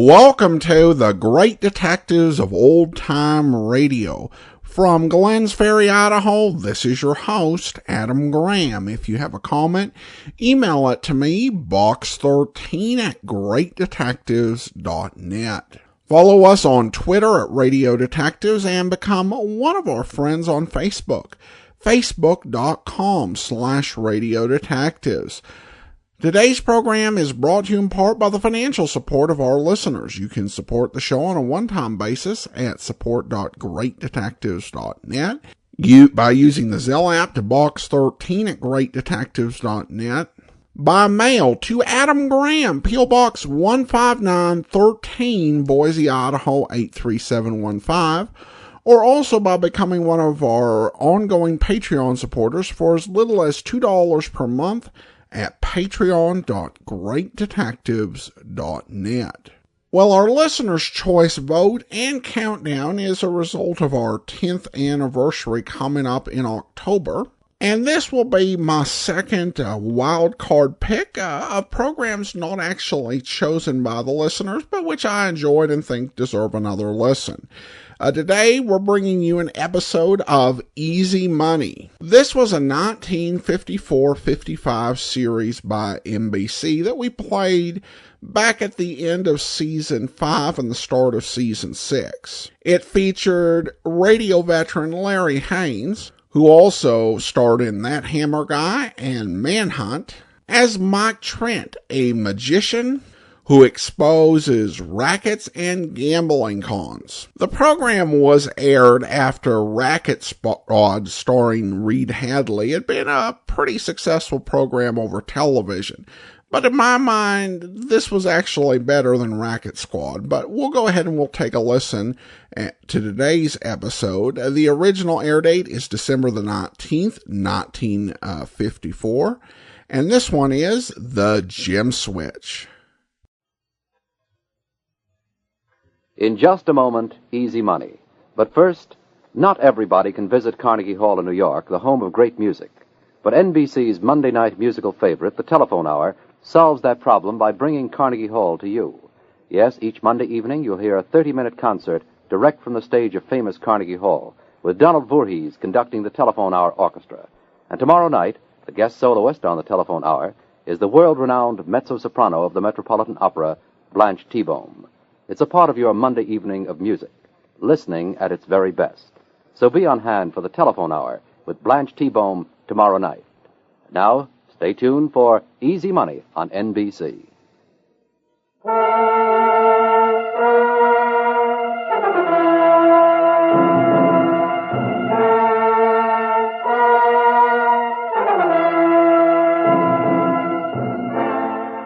Welcome to the Great Detectives of Old Time Radio. From Glens Ferry, Idaho, this is your host, Adam Graham. If you have a comment, email it to me, box13@greatdetectives.net. Follow us on Twitter at Radio Detectives and become one of our friends on Facebook, facebook.com/Radio Detectives. Today's program is brought to you in part by the financial support of our listeners. You can support the show on a one-time basis at support.greatdetectives.net by using the Zelle app to box13@greatdetectives.net. By mail to Adam Graham, P.O. Box 15913, Boise, Idaho 83715. Or also by becoming one of our ongoing Patreon supporters for as little as $2 per month at patreon.greatdetectives.net. Well, our listener's choice vote and countdown is a result of our 10th anniversary coming up in October. And this will be my second wild card pick of programs not actually chosen by the listeners, but which I enjoyed and think deserve another listen. Today, we're bringing you an episode of Easy Money. This was a 1954-55 series by NBC that we played back at the end of Season 5 and the start of Season 6. It featured radio veteran Larry Haynes, who also starred in That Hammer Guy and Manhunt, as Mike Trent, a magician who exposes rackets and gambling cons. The program was aired after Racket Squad starring Reed Hadley had been a pretty successful program over television. But in my mind, this was actually better than Racket Squad. But we'll go ahead and we'll take a listen to today's episode. The original air date is December the 19th, 1954. And this one is The Gem Switch. In just a moment, Easy Money. But first, not everybody can visit Carnegie Hall in New York, the home of great music. But NBC's Monday night musical favorite, The Telephone Hour, solves that problem by bringing Carnegie Hall to you. Yes, each Monday evening you'll hear a 30-minute concert direct from the stage of famous Carnegie Hall, with Donald Voorhees conducting the Telephone Hour Orchestra. And tomorrow night, the guest soloist on the Telephone Hour is the world-renowned mezzo-soprano of the Metropolitan Opera, Blanche T-Bone. It's a part of your Monday evening of music, listening at its very best. So be on hand for the Telephone Hour with Blanche T-Bone tomorrow night. Now, stay tuned for Easy Money on NBC.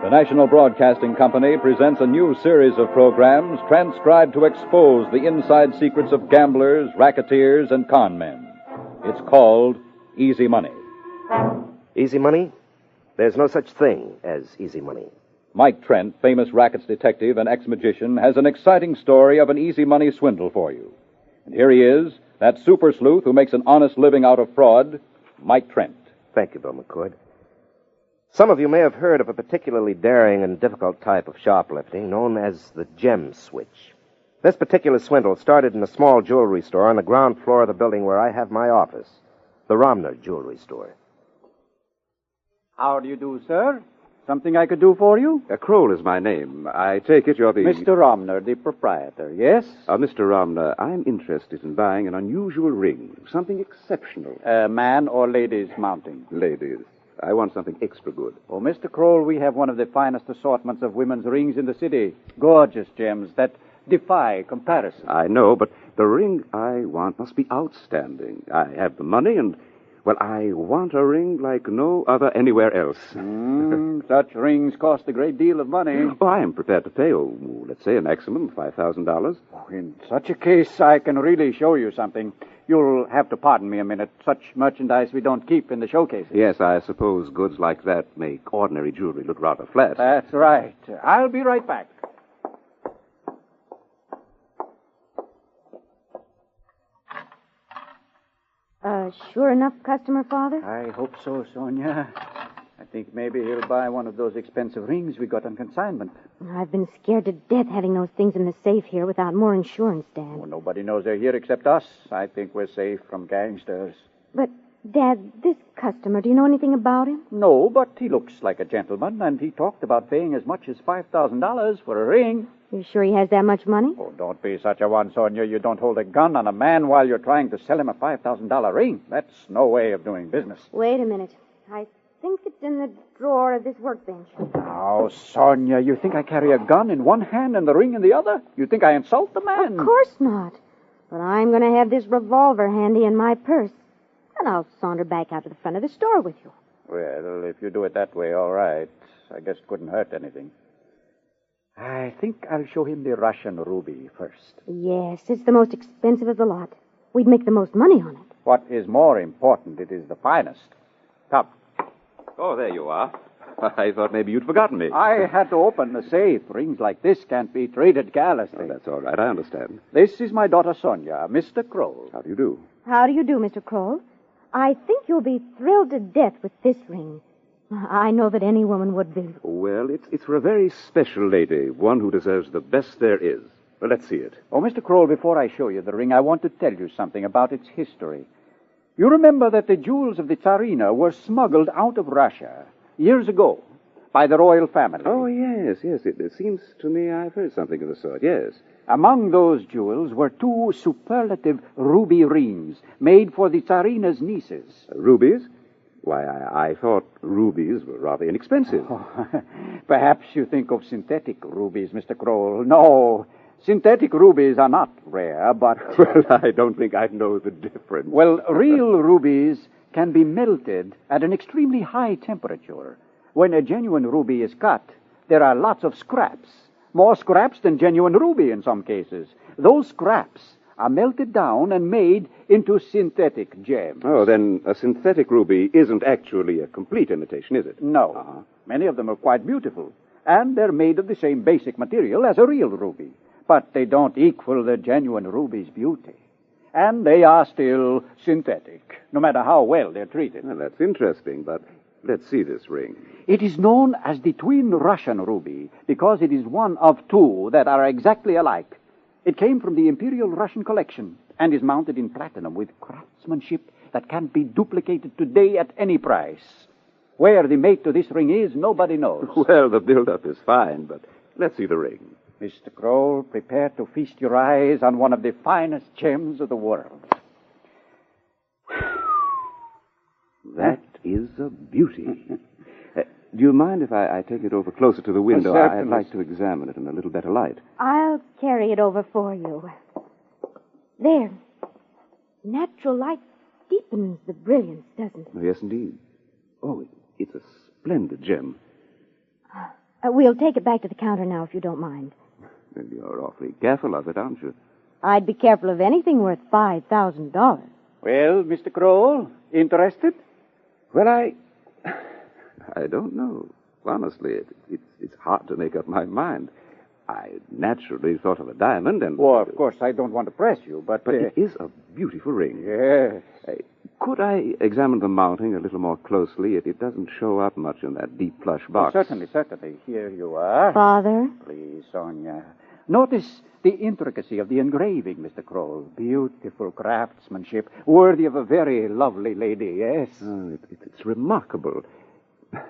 The National Broadcasting Company presents a new series of programs transcribed to expose the inside secrets of gamblers, racketeers, and con men. It's called Easy Money. Easy money? There's no such thing as easy money. Mike Trent, famous rackets detective and ex-magician, has an exciting story of an easy money swindle for you. And here he is, that super sleuth who makes an honest living out of fraud, Mike Trent. Thank you, Bill McCord. Some of you may have heard of a particularly daring and difficult type of shoplifting known as the gem switch. This particular swindle started in a small jewelry store on the ground floor of the building where I have my office, the Romner Jewelry Store. How do you do, sir? Something I could do for you? Kroll is my name. I take it you're the... Mr. Romner, the proprietor, yes? Mr. Romner, I'm interested in buying an unusual ring, something exceptional. Man or ladies mounting? Ladies. I want something extra good. Oh, Mr. Kroll, we have one of the finest assortments of women's rings in the city. Gorgeous gems that defy comparison. I know, but the ring I want must be outstanding. I have the money and... well, I want a ring like no other anywhere else. Such rings cost a great deal of money. Oh, I am prepared to pay, let's say, a maximum of $5,000. Oh, in such a case, I can really show you something. You'll have to pardon me a minute. Such merchandise we don't keep in the showcases. Yes, I suppose goods like that make ordinary jewelry look rather flat. That's right. I'll be right back. Sure enough customer, Father? I hope so, Sonia. think maybe he'll buy one of those expensive rings we got on consignment. I've been scared to death having those things in the safe here without more insurance, Dad. Well, nobody knows they're here except us. I think we're safe from gangsters. But, Dad, this customer, do you know anything about him? No, but he looks like a gentleman, and he talked about paying as much as $5,000 for a ring. You sure he has that much money? Oh, don't be such a one, Sonia. You don't hold a gun on a man while you're trying to sell him a $5,000 ring. That's no way of doing business. Wait a minute. I think it's in the drawer of this workbench. Now, Sonia, you think I carry a gun in one hand and the ring in the other? You think I insult the man? Of course not. But I'm going to have this revolver handy in my purse. And I'll saunter back out to the front of the store with you. Well, if you do it that way, all right. I guess it couldn't hurt anything. I think I'll show him the Russian ruby first. Yes, it's the most expensive of the lot. We'd make the most money on it. What is more important, it is the finest. Come. Oh, there you are. I thought maybe you'd forgotten me. I had to open the safe. Rings like this can't be treated carelessly. Oh, that's all right. I understand. This is my daughter, Sonia, Mr. Kroll. How do you do? How do you do, Mr. Kroll? I think you'll be thrilled to death with this ring. I know that any woman would be. Well, it's for a very special lady, one who deserves the best there is. Well, let's see it. Oh, Mr. Kroll, before I show you the ring, I want to tell you something about its history. You remember that the jewels of the Tsarina were smuggled out of Russia years ago by the royal family. Oh, yes. It seems to me I've heard something of the sort, yes. Among those jewels were two superlative ruby rings made for the Tsarina's nieces. Rubies? Why, I thought rubies were rather inexpensive. Oh, perhaps you think of synthetic rubies, Mr. Kroll. No, synthetic rubies are not rare, but... Well, I don't think I'd know the difference. Well, real rubies can be melted at an extremely high temperature. When a genuine ruby is cut, there are lots of scraps. More scraps than genuine ruby in some cases. Those scraps are melted down and made into synthetic gems. Oh, then a synthetic ruby isn't actually a complete imitation, is it? No. Uh-huh. Many of them are quite beautiful, and they're made of the same basic material as a real ruby. But they don't equal the genuine ruby's beauty. And they are still synthetic, no matter how well they're treated. Well, that's interesting, but let's see this ring. It is known as the twin Russian ruby because it is one of two that are exactly alike. It came from the Imperial Russian collection and is mounted in platinum with craftsmanship that can't be duplicated today at any price. Where the mate to this ring is, nobody knows. Well, the build-up is fine, but let's see the ring. Mr. Kroll, prepare to feast your eyes on one of the finest gems of the world. That is a beauty. Do you mind if I take it over closer to the window? Certainly. I'd like to examine it in a little better light. I'll carry it over for you. There. Natural light deepens the brilliance, doesn't it? Oh, yes, indeed. Oh, it's a splendid gem. We'll take it back to the counter now, if you don't mind. Well, you're awfully careful of it, aren't you? I'd be careful of anything worth $5,000. Well, Mr. Kroll, interested? Well, I don't know. Honestly, it's hard to make up my mind. I naturally thought of a diamond and... Well, of course, I don't want to press you, but... But it is a beautiful ring. Yes. Could I examine the mounting a little more closely? It doesn't show up much in that deep plush box. Oh, certainly. Here you are. Father? Please, Sonia. Notice the intricacy of the engraving, Mr. Kroll. Beautiful craftsmanship, worthy of a very lovely lady, yes? Oh, it's remarkable.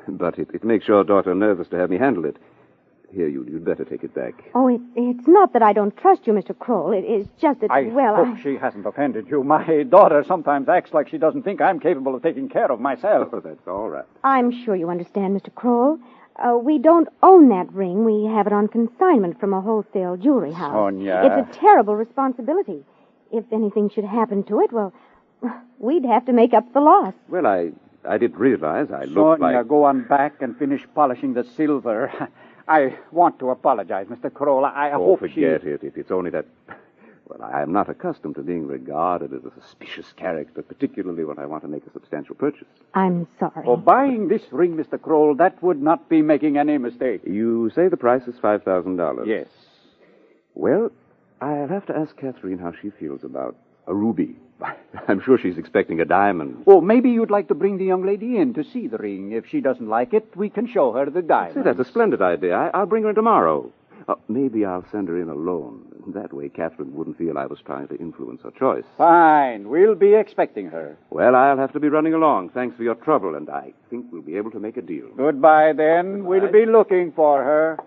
But it makes your daughter nervous to have me handle it. Here, you'd better take it back. Oh, it's not that I don't trust you, Mr. Kroll. It's just that, I hope she hasn't offended you. My daughter sometimes acts like she doesn't think I'm capable of taking care of myself. Oh, that's all right. I'm sure you understand, Mr. Kroll. We don't own that ring. We have it on consignment from a wholesale jewelry house. Sonia. It's a terrible responsibility. If anything should happen to it, well, we'd have to make up the loss. Well, I did realize I looked Sonia, like... go on back and finish polishing the silver. I want to apologize, Mr. Kroll. I hope forget it. It's only that... Well, I am not accustomed to being regarded as a suspicious character, particularly when I want to make a substantial purchase. I'm sorry. For buying this ring, Mr. Kroll, that would not be making any mistake. You say the price is $5,000? Yes. Well, I'll have to ask Catherine how she feels about A ruby. I'm sure she's expecting a diamond. Oh, maybe you'd like to bring the young lady in to see the ring. If she doesn't like it, we can show her the diamond. Say, that's a splendid idea. I'll bring her in tomorrow. Maybe I'll send her in alone. That way Catherine wouldn't feel I was trying to influence her choice. Fine. We'll be expecting her. Well, I'll have to be running along. Thanks for your trouble, and I think we'll be able to make a deal. Goodbye, then. Goodbye. We'll be looking for her.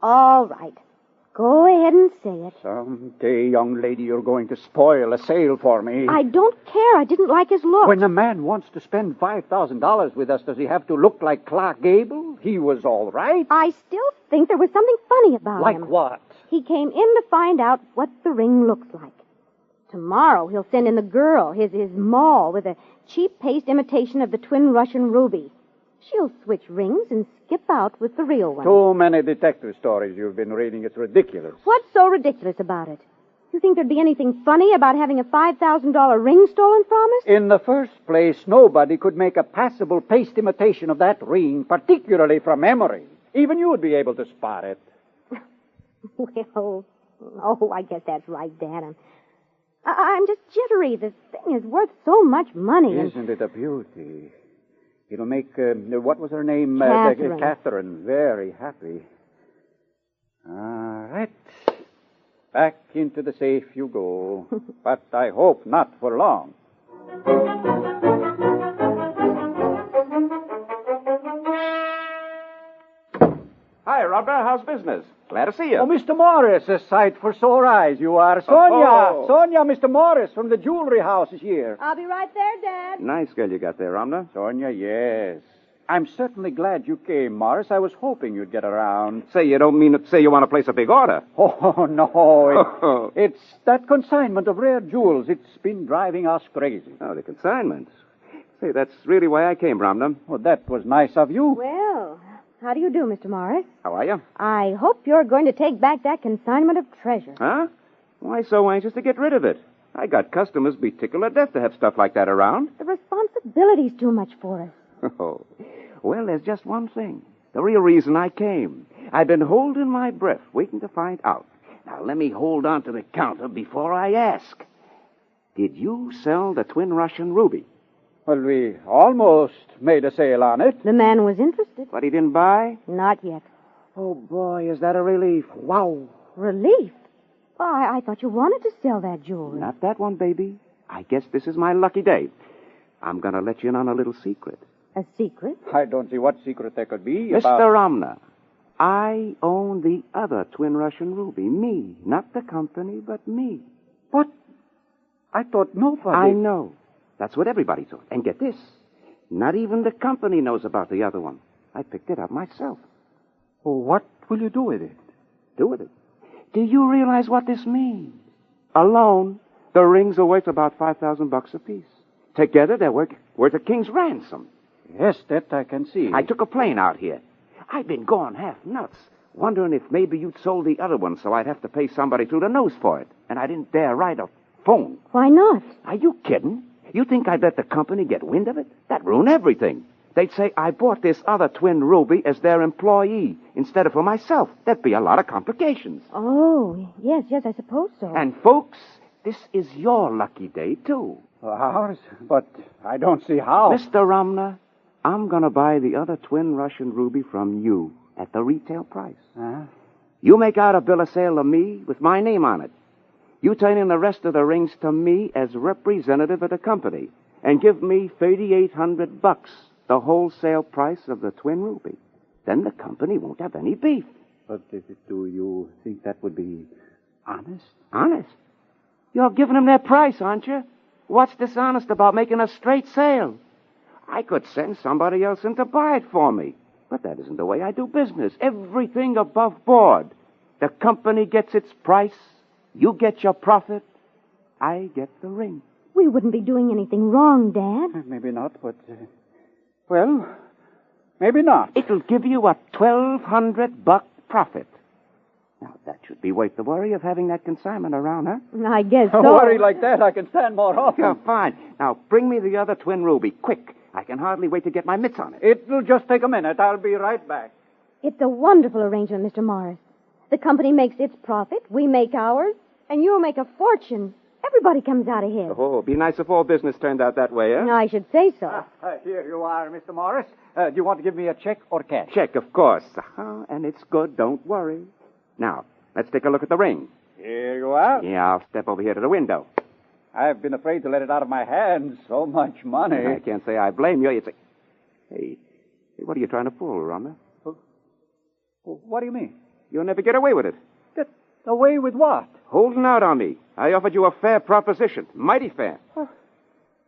All right. Go ahead and say it. Someday, young lady, you're going to spoil a sale for me. I don't care. I didn't like his look. When a man wants to spend $5,000 with us, does he have to look like Clark Gable? He was all right. I still think there was something funny about him. Like what? He came in to find out what the ring looks like. Tomorrow he'll send in the girl, his Moll, with a cheap paste imitation of the twin Russian ruby. She'll switch rings and skip out with the real one. Too many detective stories you've been reading. It's ridiculous. What's so ridiculous about it? You think there'd be anything funny about having a $5,000 ring stolen from us? In the first place, nobody could make a passable paste imitation of that ring, particularly from memory. Even you would be able to spot it. Well, I guess that's right, Dad. I'm just jittery. The thing is worth so much money. Isn't it a beauty? It'll make, what was her name? Catherine. Catherine very happy. All right. Back into the safe you go. But I hope not for long. Hi, Robert. How's business? Glad to see you. Oh, Mr. Morris, a sight for sore eyes you are. Sonia, Oh. Sonia, Mr. Morris from the jewelry house is here. I'll be right there, Dad. Nice girl you got there, Ramna. Sonia, yes. I'm certainly glad you came, Morris. I was hoping you'd get around. Say, you don't mean to say you want to place a big order. Oh, no. It's that consignment of rare jewels. It's been driving us crazy. Oh, the consignments. Say, that's really why I came, Ramna. Well, that was nice of you. Well, how do you do, Mr. Morris? How are you? I hope you're going to take back that consignment of treasure. Huh? Why so anxious to get rid of it? I got customers be tickled to death to have stuff like that around. The responsibility's too much for us. Oh, well, there's just one thing. The real reason I came. I've been holding my breath, waiting to find out. Now, let me hold on to the counter before I ask. Did you sell the twin Russian ruby? Well, we almost made a sale on it. The man was interested. But he didn't buy? Not yet. Oh, boy, is that a relief. Wow. Relief? Oh, I thought you wanted to sell that jewelry. Not that one, baby. I guess this is my lucky day. I'm going to let you in on a little secret. A secret? I don't see what secret there could be Mr. about... Ramna, I own the other twin Russian ruby. Me. Not the company, but me. What? I thought nobody... I know. That's what everybody thought. And get this. Not even the company knows about the other one. I picked it up myself. Oh, what will you do with it? Do with it. Do you realize what this means? Alone, the rings are worth about $5,000 apiece. Together, they're worth a king's ransom. Yes, that I can see. I took a plane out here. I've been going half nuts, wondering if maybe you'd sold the other one so I'd have to pay somebody through the nose for it. And I didn't dare write a phone. Why not? Are you kidding? You think I'd let the company get wind of it? That'd ruin everything. They'd say I bought this other twin ruby as their employee instead of for myself. There'd be a lot of complications. Oh, yes, I suppose so. And, folks, this is your lucky day, too. Ours? But I don't see how. Mr. Ramna, I'm going to buy the other twin Russian ruby from you at the retail price. Huh? You make out a bill of sale to me with my name on it. You turn in the rest of the rings to me as representative of the company and give me $3,800, the wholesale price of the twin ruby. Then the company won't have any beef. But do you think that would be honest? Honest? You're giving them their price, aren't you? What's dishonest about making a straight sale? I could send somebody else in to buy it for me. But that isn't the way I do business. Everything above board. The company gets its price. You get your profit. I get the ring. We wouldn't be doing anything wrong, Dad. Maybe not, but... well, maybe not. It'll give you a $1,200 profit. Now, that should be worth the worry of having that consignment around, huh? I guess so. A worry like that, I can stand more often. Yeah, fine. Now, bring me the other twin ruby, quick. I can hardly wait to get my mitts on it. It'll just take a minute. I'll be right back. It's a wonderful arrangement, Mr. Morris. The company makes its profit, we make ours, And you'll make a fortune. Everybody comes out ahead. Oh, be nice if all business turned out that way, eh? I should say so. Here you are, Mr. Morris. Do you want to give me a check or cash? Check, of course. And it's good, don't worry. Now, let's take a look at the ring. Here you are. Yeah, I'll step over here to the window. I've been afraid to let it out of my hands. So much money. I can't say I blame you. Hey, what are you trying to pull, Romner? What do you mean? You'll never get away with it. Get away with what? Holding out on me. I offered you a fair proposition. Mighty fair.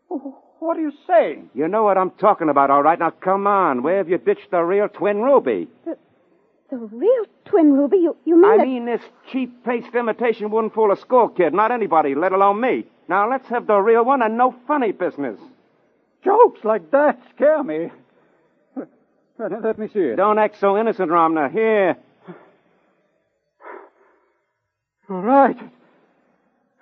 What are you saying? You know what I'm talking about, all right. Now, come on. Where have you ditched the real twin ruby? The real twin ruby? You mean I mean, this cheap paste imitation wouldn't fool a school kid. Not anybody, let alone me. Now, let's have the real one and no funny business. Jokes like that scare me. Let me see it. Don't act so innocent, Romner. Here. All right.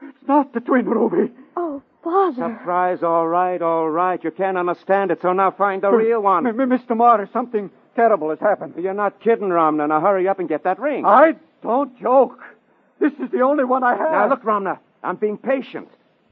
It's not the twin ruby. Oh, Father. Surprise, all right. You can't understand it, so now find the real one. Mr. Morris, something terrible has happened. You're not kidding, Romner. Now hurry up and get that ring. I don't joke. This is the only one I have. Now, look, Romner, I'm being patient.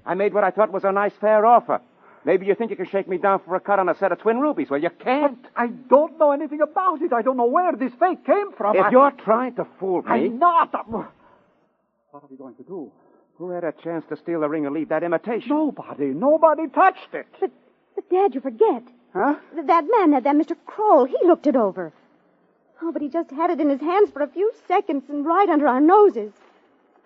I made what I thought was a nice, fair offer. Maybe you think you can shake me down for a cut on a set of twin rubies. Well, you can't. But I don't know anything about it. I don't know where this fake came from. If you're trying to fool me... I'm not. What are we going to do? Who had a chance to steal the ring and leave that imitation? Nobody touched it. But Dad, you forget. Huh? That man, that Mr. Kroll, he looked it over. Oh, but he just had it in his hands for a few seconds and right under our noses.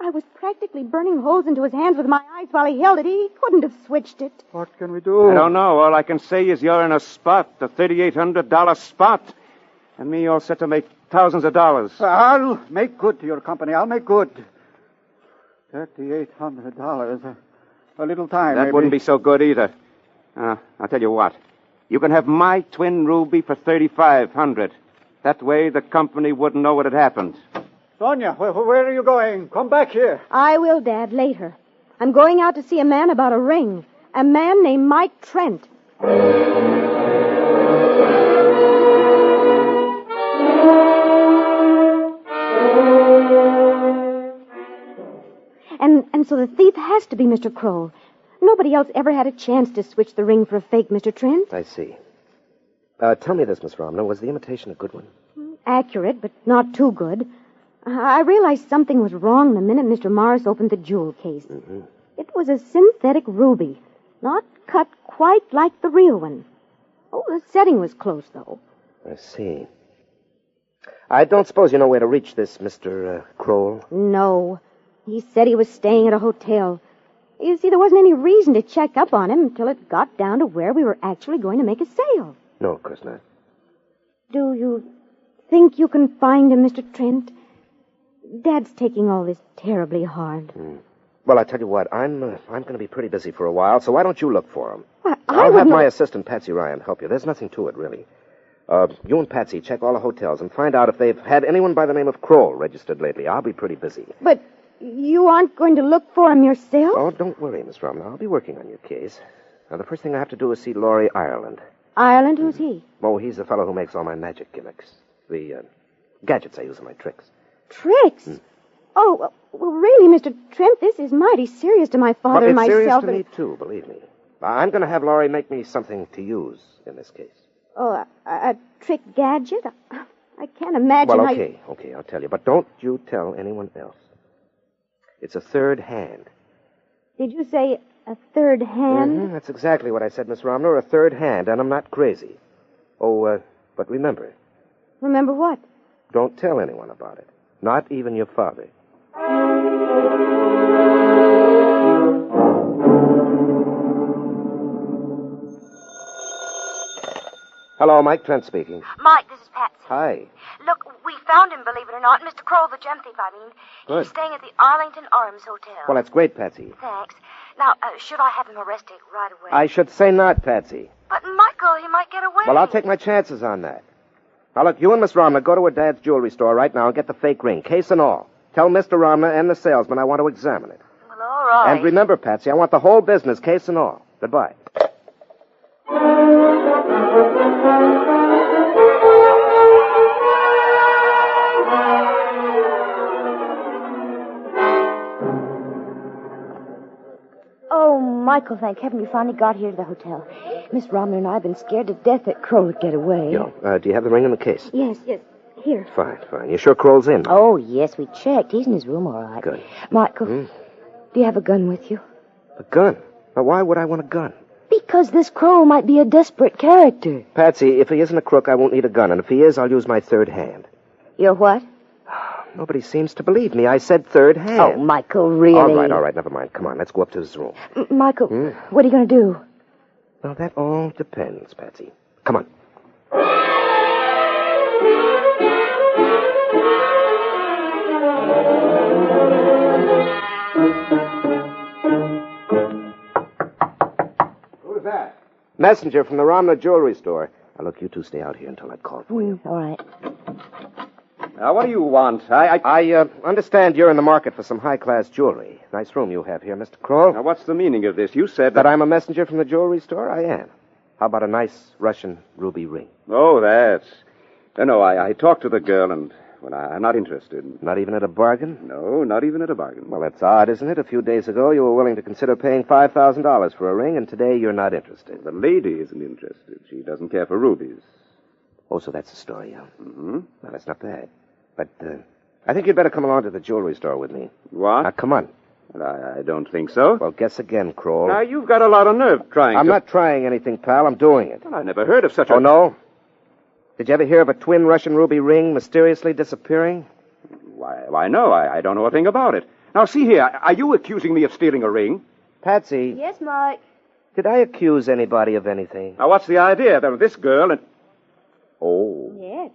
I was practically burning holes into his hands with my eyes while he held it. He couldn't have switched it. What can we do? I don't know. All I can say is you're in a spot, a $3,800 spot. And me all set to make thousands of dollars. I'll make good to your company. I'll make good. $3,800. A little time, That maybe. wouldn't be so good either. I'll tell you what. You can have my twin ruby for $3,500. That way the company wouldn't know what had happened. Sonia, where are you going? Come back here. I will, Dad, later. I'm going out to see a man about a ring. A man named Mike Trent. And so the thief has to be Mr. Kroll. Nobody else ever had a chance to switch the ring for a fake Mr. Trent. I see. Tell me this, Miss Romner. Was the imitation a good one? Accurate, but not too good. I realized something was wrong the minute Mr. Morris opened the jewel case. Mm-hmm. It was a synthetic ruby, not cut quite like the real one. Oh, the setting was close, though. I see. I don't suppose you know where to reach this, Mr. Kroll? No. He said he was staying at a hotel. You see, there wasn't any reason to check up on him until it got down to where we were actually going to make a sale. No, of course not. Do you think you can find him, Mr. Trent? Dad's taking all this terribly hard. Well, I tell you what, I'm going to be pretty busy for a while, so why don't you look for him? I'll have my assistant, Patsy Ryan, help you. There's nothing to it, really. You and Patsy check all the hotels and find out if they've had anyone by the name of Kroll registered lately. I'll be pretty busy. But you aren't going to look for him yourself? Oh, don't worry, Miss Romner. I'll be working on your case. Now, the first thing I have to do is see Laurie Ireland. Ireland? Who's he? Oh, he's the fellow who makes all my magic gimmicks. The gadgets I use in my tricks. Tricks? Oh, well, really, Mr. Trent, this is mighty serious to my father and it's myself. Serious to me, too, believe me. I'm going to have Laurie make me something to use in this case. Oh, a trick gadget? I can't imagine Well, how okay, I'll tell you. But don't you tell anyone else. It's a third hand. Did you say a third hand? Mm-hmm, that's exactly what I said, Miss Romner, a third hand, and I'm not crazy. Oh, but remember, Remember what? don't tell anyone about it. Not even your father. Hello, Mike Trent speaking. Mike, this is Patsy. Hi. Look, we found him, believe it or not. Mr. Kroll, the gem thief, I mean. Good. He's staying at the Arlington Arms Hotel. Well, that's great, Patsy. Thanks. Now, should I have him arrested right away? I should say not, Patsy. But, Michael, he might get away. Well, I'll take my chances on that. Now, look, you and Miss Romner go to her dad's jewelry store right now and get the fake ring, case and all. Tell Mr. Romner and the salesman I want to examine it. Well, all right. And remember, Patsy, I want the whole business, case and all. Goodbye. Michael, thank heaven you finally got here to the hotel. Miss Romney and I have been scared to death that Kroll would get away. Do you have the ring in the case? Yes. Here. Fine. You sure Kroll's in? Oh, yes, we checked. He's in his room, all right. Good. Michael, do you have a gun with you? A gun? Now, why would I want a gun? Because this Kroll might be a desperate character. Patsy, if he isn't a crook, I won't need a gun. And if he is, I'll use my third hand. You're what? Nobody seems to believe me. I said third hand. Oh, Michael, really? All right. Never mind. Come on, let's go up to his room. Michael, what are you going to do? Well, that all depends, Patsy. Come on. Who's that? Messenger from the Romner jewelry store. Now, look, you two stay out here until I call for you. All right. Now, what do you want? I understand you're in the market for some high-class jewelry. Nice room you have here, Mr. Kroll. Now, what's the meaning of this? You said That I'm a messenger from the jewelry store? I am. How about a nice Russian ruby ring? Oh, that's... No, I talked to the girl, and, well, I'm not interested. Not even at a bargain? No, not even at a bargain. Well, that's odd, isn't it? A few days ago, you were willing to consider paying $5,000 for a ring, and today you're not interested. The lady isn't interested. She doesn't care for rubies. Oh, so that's the story, huh? Mm-hmm. Well, that's not bad. But I think you'd better come along to the jewelry store with me. What? Now, come on. Well, I don't think so. Well, guess again, Kroll. Now, you've got a lot of nerve trying I'm to... not trying anything, pal. I'm doing it. Well, I never heard of such a... Oh, no? Did you ever hear of a twin Russian ruby ring mysteriously disappearing? Why, no, I don't know a thing about it. Now, see here, are you accusing me of stealing a ring? Patsy, Yes, Mike. did I accuse anybody of anything? Now, what's the idea? There was this girl and... Oh. Yes.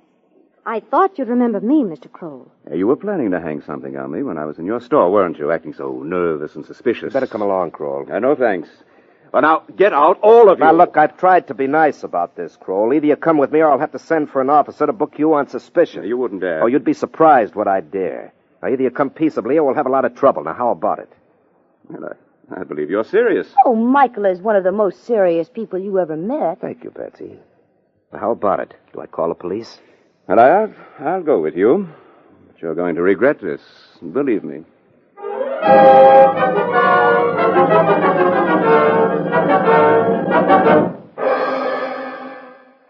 I thought you'd remember me, Mr. Kroll. You were planning to hang something on me when I was in your store, weren't you? Acting so nervous and suspicious. Better come along, Kroll. No, thanks. Well, now, get out, all of you. Now, look, I've tried to be nice about this, Kroll. Either you come with me or I'll have to send for an officer to book you on suspicion. You wouldn't dare. Oh, you'd be surprised what I'd dare. Now, either you come peaceably or we'll have a lot of trouble. Now, how about it? Well, I believe you're serious. Oh, Michael is one of the most serious people you ever met. Thank you, Patsy. Now, how about it? Do I call the police? Well, I'll go with you. But you're going to regret this. Believe me.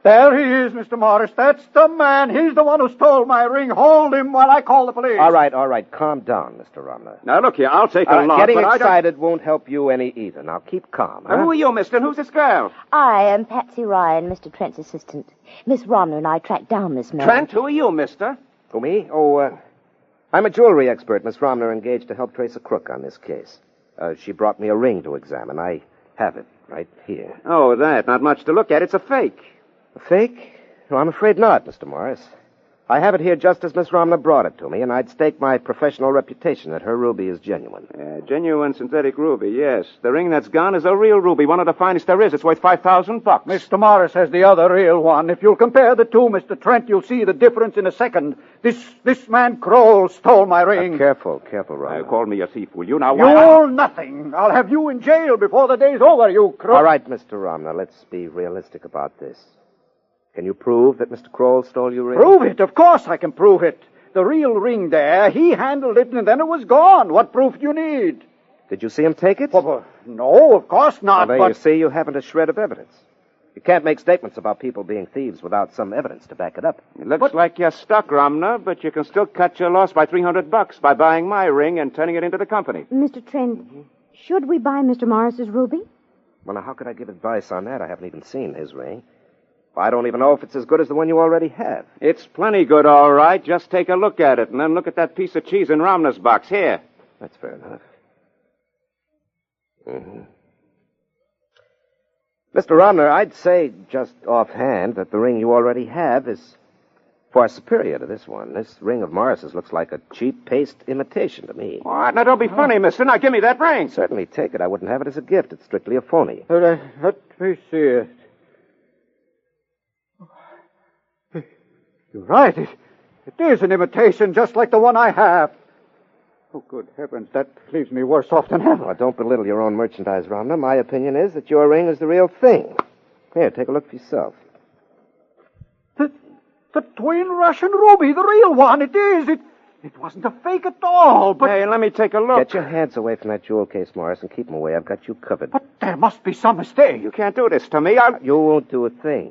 There he is, Mr. Morris. That's the man. He's the one who stole my ring. Hold him while I call the police. All right. Calm down, Mr. Romner. Now, look here, I'll take a lot, Getting but excited won't help you any either. Now, keep calm, huh? Who are you, mister, and who's this girl? I am Patsy Ryan, Mr. Trent's assistant. Miss Romner and I tracked down this man. Trent, who are you, mister? Who, me? Oh, I'm a jewelry expert. Miss Romner engaged to help trace a crook on this case. She brought me a ring to examine. I have it right here. Oh, that. Not much to look at. It's a fake. A fake? No, I'm afraid not, Mr. Morris. I have it here just as Miss Romner brought it to me, and I'd stake my professional reputation that her ruby is genuine. Genuine synthetic ruby, yes. The ring that's gone is a real ruby, one of the finest there is. It's worth $5,000. Mr. Morris has the other real one. If you'll compare the two, Mr. Trent, you'll see the difference in a second. This man Kroll stole my ring. Careful, Romner. Call me a thief, will you? Now, You'll nothing. I'll have you in jail before the day's over, you crook. All right, Mr. Romner, let's be realistic about this. Can you prove that Mr. Kroll stole your ring? Prove it? Of course I can prove it. The real ring there, he handled it and then it was gone. What proof do you need? Did you see him take it? Well, no, of course not, Well, there but... you see, you haven't a shred of evidence. You can't make statements about people being thieves without some evidence to back it up. It looks like you're stuck, Romner, but you can still cut your loss by $300 by buying my ring and turning it into the company. Mr. Trent, should we buy Mr. Morris's ruby? Well, now, how could I give advice on that? I haven't even seen his ring. I don't even know if it's as good as the one you already have. It's plenty good, all right. Just take a look at it, and then look at that piece of cheese in Romner's box. Here. That's fair enough. Mm-hmm. Mr. Romner, I'd say just offhand that the ring you already have is far superior to this one. This ring of Morris's looks like a cheap paste imitation to me. What? Now, don't be funny, mister. Now, give me that ring. Certainly take it. I wouldn't have it as a gift. It's strictly a phony. Let me see it. You're right. It is an imitation just like the one I have. Oh, good heavens, that leaves me worse off than ever. Well, don't belittle your own merchandise, Romner. My opinion is that your ring is the real thing. Here, take a look for yourself. The twin Russian ruby, the real one. It is. It wasn't a fake at all, but... Hey, let me take a look. Get your hands away from that jewel case, Morris, and keep them away. I've got you covered. But there must be some mistake. You can't do this to me. You won't do a thing.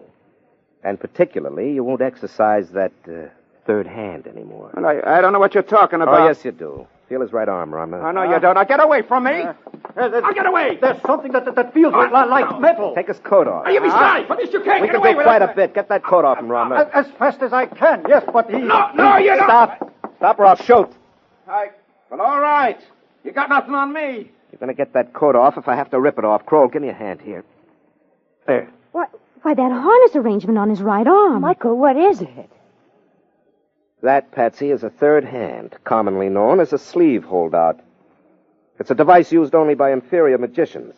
And particularly, you won't exercise that third hand anymore. Well, I don't know what you're talking about. Oh, yes, you do. Feel his right arm, Rama. Oh, no, you don't. Now, get away from me. Now get away! There's something that feels like metal. Take his coat off. You besides, for this you can't We get can away do with quite it. a bit. Get that coat off him, Rama. As fast as I can, yes, but he... No, you don't. Stop or I'll shoot. Well, all right. You got nothing on me. You're going to get that coat off if I have to rip it off. Kroll, give me a hand here. There. Why, that harness arrangement on his right arm. Michael, what is it? That, Patsy, is a third hand, commonly known as a sleeve holdout. It's a device used only by inferior magicians,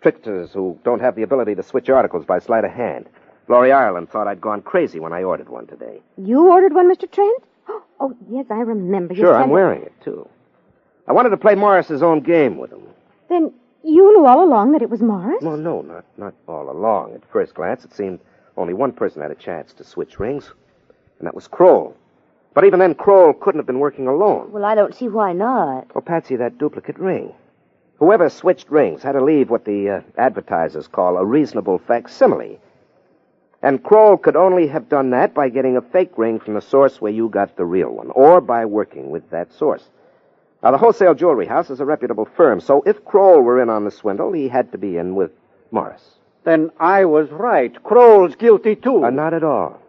tricksters who don't have the ability to switch articles by sleight of hand. Laurie Ireland thought I'd gone crazy when I ordered one today. You ordered one, Mr. Trent? Oh, yes, I remember. You Sure, said I'm wearing it, too. I wanted to play Morris's own game with him. Then you knew all along that it was Morris? Well, no, not all along. At first glance, it seemed only one person had a chance to switch rings, and that was Kroll. But even then, Kroll couldn't have been working alone. Well, I don't see why not. Oh, Patsy, that duplicate ring. Whoever switched rings had to leave what the advertisers call a reasonable facsimile. And Kroll could only have done that by getting a fake ring from the source where you got the real one, or by working with that source. Now, the wholesale jewelry house is a reputable firm, so if Kroll were in on the swindle, he had to be in with Morris. Then I was right. Kroll's guilty, too. Not at all.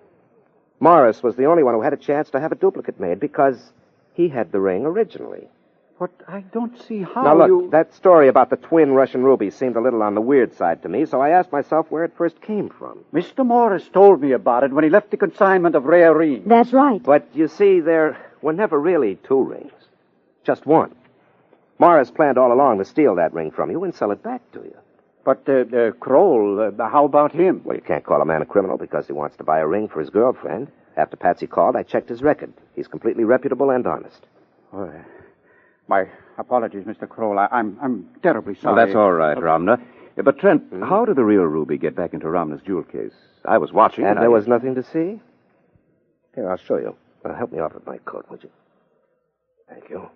Morris was the only one who had a chance to have a duplicate made because he had the ring originally. But I don't see how Now, look, that story about the twin Russian rubies seemed a little on the weird side to me, so I asked myself where it first came from. Mr. Morris told me about it when he left the consignment of rare rings. That's right. But you see, there were never really two rings. Just one. Morris planned all along to steal that ring from you and sell it back to you. But Kroll, how about him? Well, you can't call a man a criminal because he wants to buy a ring for his girlfriend. After Patsy called, I checked his record. He's completely reputable and honest. Oh, my apologies, Mr. Kroll. I'm terribly sorry. Well, that's all right, Romna. But, Trent, how did the real ruby get back into Romna's jewel case? I was watching. And there was nothing to see? Here, I'll show you. Help me off with my coat, would you? Thank you.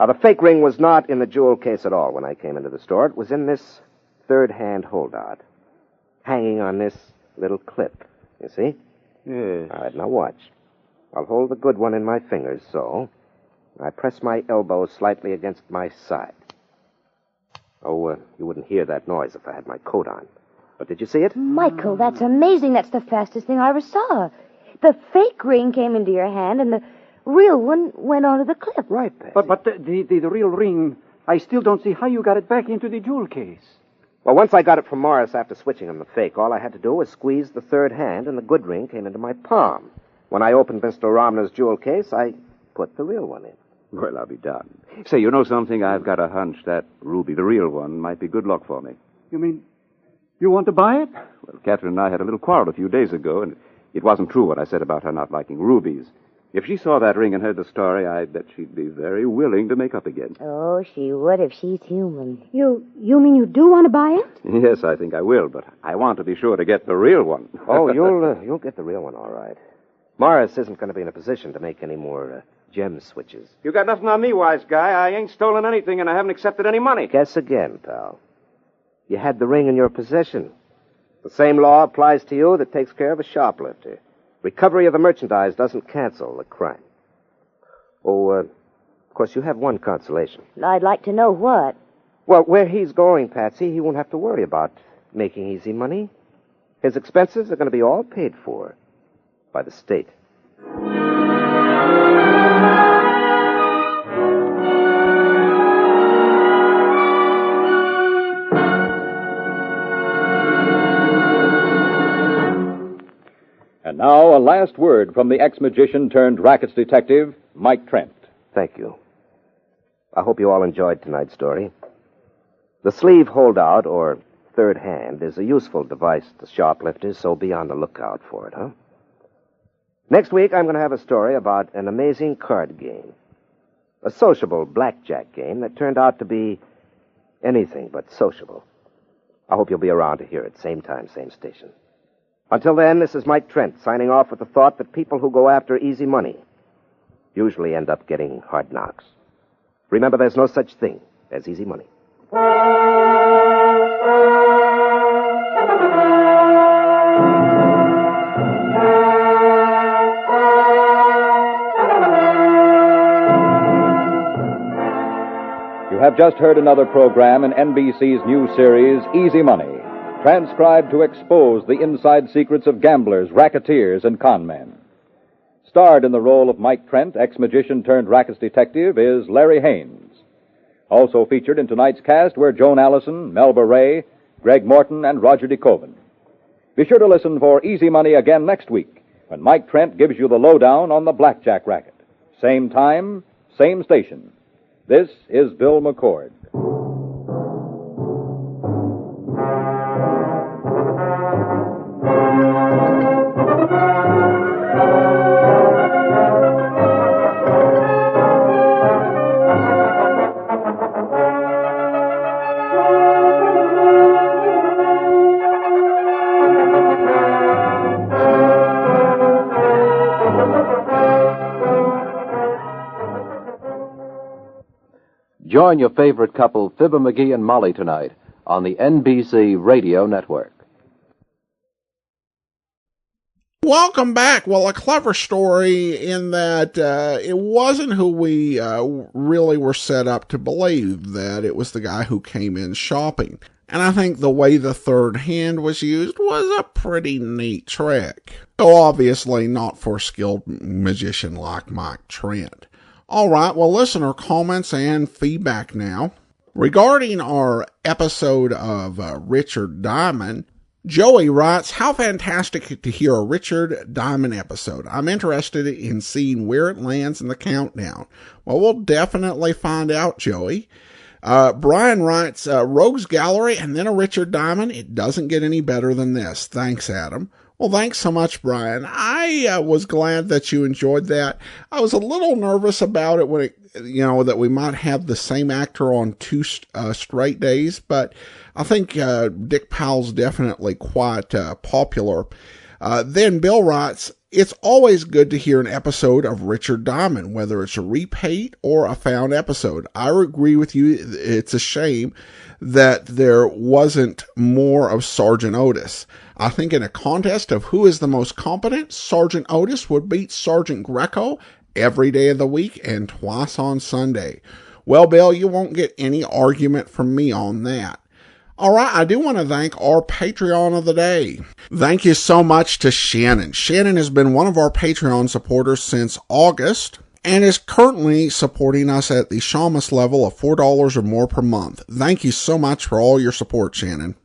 Now, the fake ring was not in the jewel case at all when I came into the store. It was in this third-hand holdout, hanging on this little clip. You see? Yes. All right, now watch. I'll hold the good one in my fingers, so. I press my elbow slightly against my side. Oh, you wouldn't hear that noise if I had my coat on. But did you see it? Michael, that's amazing. That's the fastest thing I ever saw. The fake ring came into your hand, and the real one went onto the clip. Right, Patsy. But the real ring, I still don't see how you got it back into the jewel case. Well, once I got it from Morris after switching him the fake, all I had to do was squeeze the third hand, and the good ring came into my palm. When I opened Mr. Romner's jewel case, I put the real one in. Well, I'll be done. Say, you know something? I've got a hunch that ruby, the real one, might be good luck for me. You mean you want to buy it? Well, Catherine and I had a little quarrel a few days ago, and it wasn't true what I said about her not liking rubies. If she saw that ring and heard the story, I bet she'd be very willing to make up again. Oh, she would if she's human. You mean you do want to buy it? Yes, I think I will, but I want to be sure to get the real one. Oh, you'll get the real one, all right. Morris isn't going to be in a position to make any more gem switches. You got nothing on me, wise guy. I ain't stolen anything, and I haven't accepted any money. Guess again, pal. You had the ring in your possession. The same law applies to you that takes care of a shoplifter. Recovery of the merchandise doesn't cancel the crime. Oh, of course, you have one consolation. I'd like to know what. Well, where he's going, Patsy, he won't have to worry about making easy money. His expenses are going to be all paid for by the state. And now, a last word from the ex-magician turned rackets detective, Mike Trent. Thank you. I hope you all enjoyed tonight's story. The sleeve holdout, or third hand, is a useful device to shoplifters, so be on the lookout for it, huh? Next week, I'm going to have a story about an amazing card game. A sociable blackjack game that turned out to be anything but sociable. I hope you'll be around to hear it. Same time, same station. Until then, this is Mike Trent signing off with the thought that people who go after easy money usually end up getting hard knocks. Remember, there's no such thing as easy money. You have just heard another program in NBC's new series, Easy Money, transcribed to expose the inside secrets of gamblers, racketeers, and con men. Starred in the role of Mike Trent, ex-magician turned rackets detective, is Larry Haynes. Also featured in tonight's cast were Joan Allison, Melba Ray, Greg Morton, and Roger DeKoven. Be sure to listen for Easy Money again next week, when Mike Trent gives you the lowdown on the blackjack racket. Same time, same station. This is Bill McCord. Join your favorite couple, Fibber McGee and Molly, tonight on the NBC Radio Network. Welcome back. Well, a clever story in that it wasn't who we really were set up to believe, that it was the guy who came in shopping. And I think the way the third hand was used was a pretty neat trick. Though obviously not for a skilled magician like Mike Trent. All right, well, listener comments and feedback now. Regarding our episode of Richard Diamond, Joey writes, how fantastic to hear a Richard Diamond episode. I'm interested in seeing where it lands in the countdown. Well, we'll definitely find out, Joey. Brian writes, Rogues Gallery and then a Richard Diamond. It doesn't get any better than this. Thanks, Adam. Well, thanks so much, Brian. I was glad that you enjoyed that. I was a little nervous about it when that we might have the same actor on two straight days, but I think Dick Powell's definitely quite popular. Then Bill writes, it's always good to hear an episode of Richard Diamond, whether it's a repeat or a found episode. I agree with you. It's a shame that there wasn't more of Sergeant Otis. I think in a contest of who is the most competent, Sergeant Otis would beat Sergeant Greco every day of the week and twice on Sunday. Well, Bill, you won't get any argument from me on that. All right, I do want to thank our Patreon of the day. Thank you so much to Shannon. Shannon has been one of our Patreon supporters since August and is currently supporting us at the Shamus level of $4 or more per month. Thank you so much for all your support, Shannon.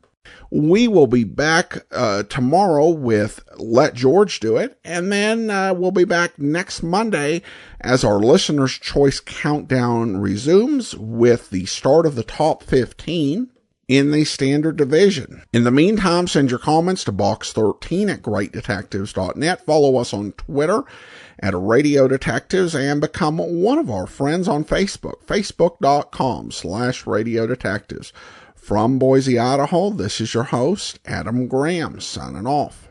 We will be back tomorrow with Let George Do It, and then we'll be back next Monday as our Listener's Choice Countdown resumes with the start of the top 15 in the Standard Division. In the meantime, send your comments to box13 at greatdetectives.net. Follow us on Twitter at Radio Detectives and become one of our friends on Facebook, facebook.com/Radio Detectives. From Boise, Idaho, this is your host, Adam Graham, signing off.